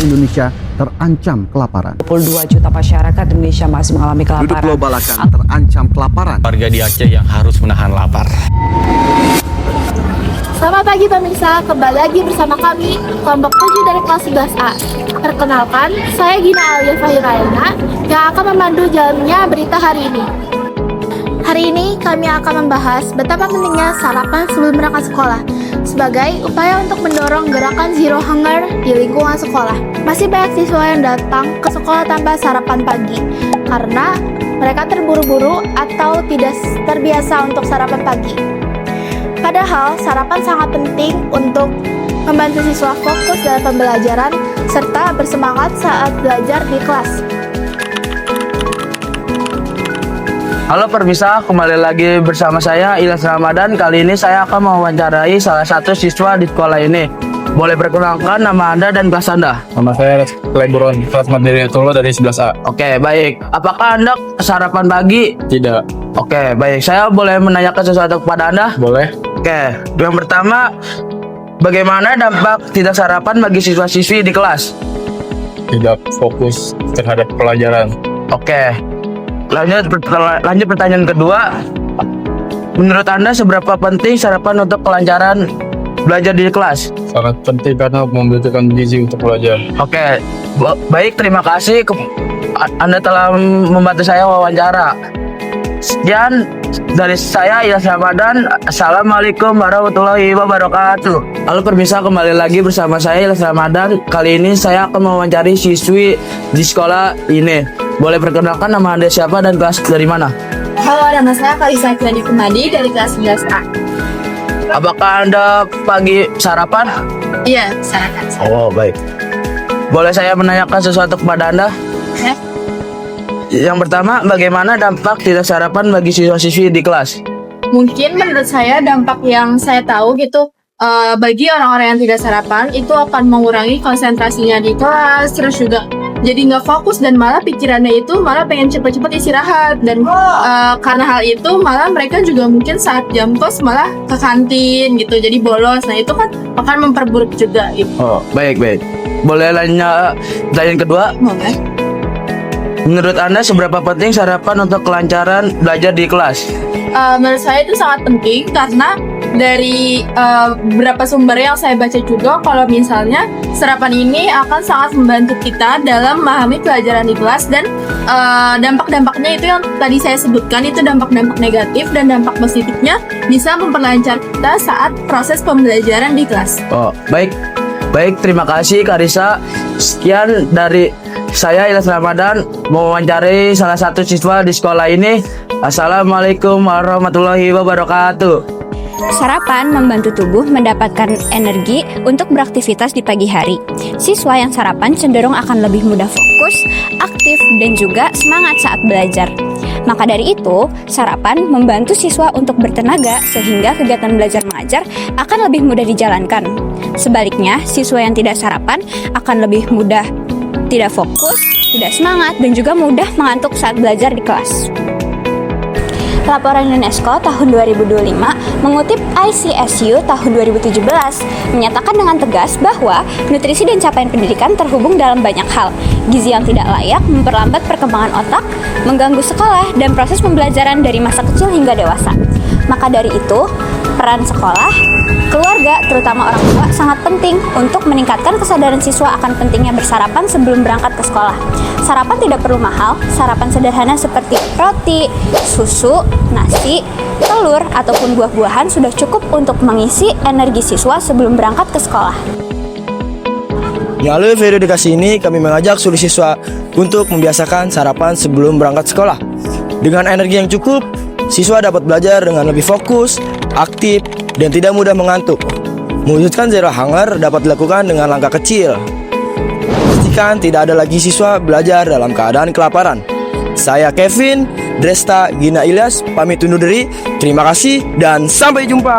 Indonesia terancam kelaparan. 22 juta masyarakat Indonesia masih mengalami kelaparan. Penduduk global akan terancam kelaparan. Warga di Aceh yang harus menahan lapar. Selamat pagi pemirsa, kembali lagi bersama kami, kelompok 7 dari kelas 11A. Perkenalkan, saya Gina Alia Fahiraina yang akan memandu jalannya berita hari ini. Hari ini kami akan membahas betapa pentingnya sarapan sebelum berangkat sekolah sebagai upaya untuk mendorong gerakan Zero Hunger di lingkungan sekolah. Masih banyak siswa yang datang ke sekolah tanpa sarapan pagi karena mereka terburu-buru atau tidak terbiasa untuk sarapan pagi. Padahal sarapan sangat penting untuk membantu siswa fokus dalam pembelajaran serta bersemangat saat belajar di kelas. Halo pemirsa, kembali lagi bersama saya Ilyas Ramadan. Kali ini saya akan mewawancarai salah satu siswa di sekolah ini. Boleh perkenalkan nama Anda dan kelas Anda? Nama saya Leburon, kelas Madinatullah dari 11A. Oke, baik. Apakah Anda sarapan pagi? Tidak. Oke, baik. Saya boleh menanyakan sesuatu kepada Anda? Boleh? Oke, yang pertama, bagaimana dampak tidak sarapan bagi siswa-siswi di kelas? Tidak fokus terhadap pelajaran. Oke, lanjut pertanyaan kedua. Menurut Anda seberapa penting sarapan untuk kelancaran belajar di kelas? Sangat penting karena membutuhkan gizi untuk belajar. Oke, baik, terima kasih Anda telah membantu saya wawancara. Sekian dari saya Ilyas Ramadan. Assalamualaikum warahmatullahi wabarakatuh. Halo pemirsa, kembali lagi bersama saya Ilyas Ramadan. Kali ini saya akan mewawancari siswi di sekolah ini. Boleh perkenalkan nama Anda siapa dan kelas dari mana? Halo, nama saya Kalisa Kiani Kumadi dari kelas 11A. Apakah Anda pagi sarapan? Iya, sarapan. Oh, baik. Boleh saya menanyakan sesuatu kepada Anda? Ya. Yang pertama, bagaimana dampak tidak sarapan bagi siswa-siswi di kelas? Mungkin menurut saya dampak yang saya tahu gitu, bagi orang-orang yang tidak sarapan itu akan mengurangi konsentrasinya di kelas, terus juga jadi nggak fokus dan malah pikirannya itu malah pengen cepet-cepet istirahat dan karena hal itu malah mereka juga mungkin saat jam kos malah ke kantin gitu, jadi bolos. Nah itu kan akan memperburuk juga gitu. Oh, baik. Boleh nanya pertanyaan kedua? Boleh. Menurut Anda seberapa penting sarapan untuk kelancaran belajar di kelas? Menurut saya itu sangat penting karena dari beberapa sumber yang saya baca juga kalau misalnya sarapan ini akan sangat membantu kita dalam memahami pelajaran di kelas dan dampak-dampaknya itu yang tadi saya sebutkan, itu dampak-dampak negatif dan dampak positifnya bisa memperlancar kita saat proses pembelajaran di kelas. Oh, baik, terima kasih Karisa. Sekian dari saya Ilyas Ramadan mewawancarai salah satu siswa di sekolah ini. Assalamualaikum warahmatullahi wabarakatuh. Sarapan membantu tubuh mendapatkan energi untuk beraktivitas di pagi hari. Siswa yang sarapan cenderung akan lebih mudah fokus, aktif, dan juga semangat saat belajar. Maka dari itu, sarapan membantu siswa untuk bertenaga sehingga kegiatan belajar mengajar akan lebih mudah dijalankan. Sebaliknya, siswa yang tidak sarapan akan lebih mudah tidak fokus, tidak semangat, dan juga mudah mengantuk saat belajar di kelas. Laporan UNESCO tahun 2025 mengutip ICSU tahun 2017 menyatakan dengan tegas bahwa nutrisi dan capaian pendidikan terhubung dalam banyak hal. Gizi yang tidak layak memperlambat perkembangan otak, mengganggu sekolah, dan proses pembelajaran dari masa kecil hingga dewasa. Maka dari itu, peran sekolah, keluarga, terutama orang tua sangat penting untuk meningkatkan kesadaran siswa akan pentingnya bersarapan sebelum berangkat ke sekolah. Sarapan tidak perlu mahal, sarapan sederhana seperti roti, susu, nasi, telur, ataupun buah-buahan sudah cukup untuk mengisi energi siswa sebelum berangkat ke sekolah. Melalui video edukasi ini, kami mengajak seluruh siswa untuk membiasakan sarapan sebelum berangkat sekolah. Dengan energi yang cukup, siswa dapat belajar dengan lebih fokus, aktif, dan tidak mudah mengantuk. Mewujudkan Zero Hunger dapat dilakukan dengan langkah kecil. Pastikan tidak ada lagi siswa belajar dalam keadaan kelaparan. Saya Kevin, Dresta, Gina Ilyas, pamit undur diri. Terima kasih dan sampai jumpa.